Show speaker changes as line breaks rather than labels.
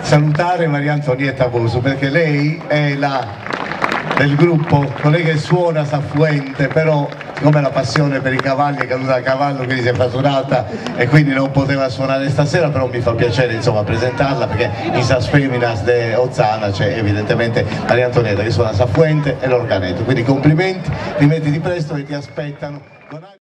salutare Maria Antonietta Bosu, perché lei è del gruppo, colei che suona Saffuente, però come la passione per i cavalli è caduta a cavallo, quindi si è fraturata e quindi non poteva suonare stasera, però mi fa piacere insomma presentarla, perché in Sas Feminas de Ozzana c'è evidentemente Maria Antonietta che suona Saffuente e l'organetto, quindi complimenti, rimettiti presto che ti aspettano.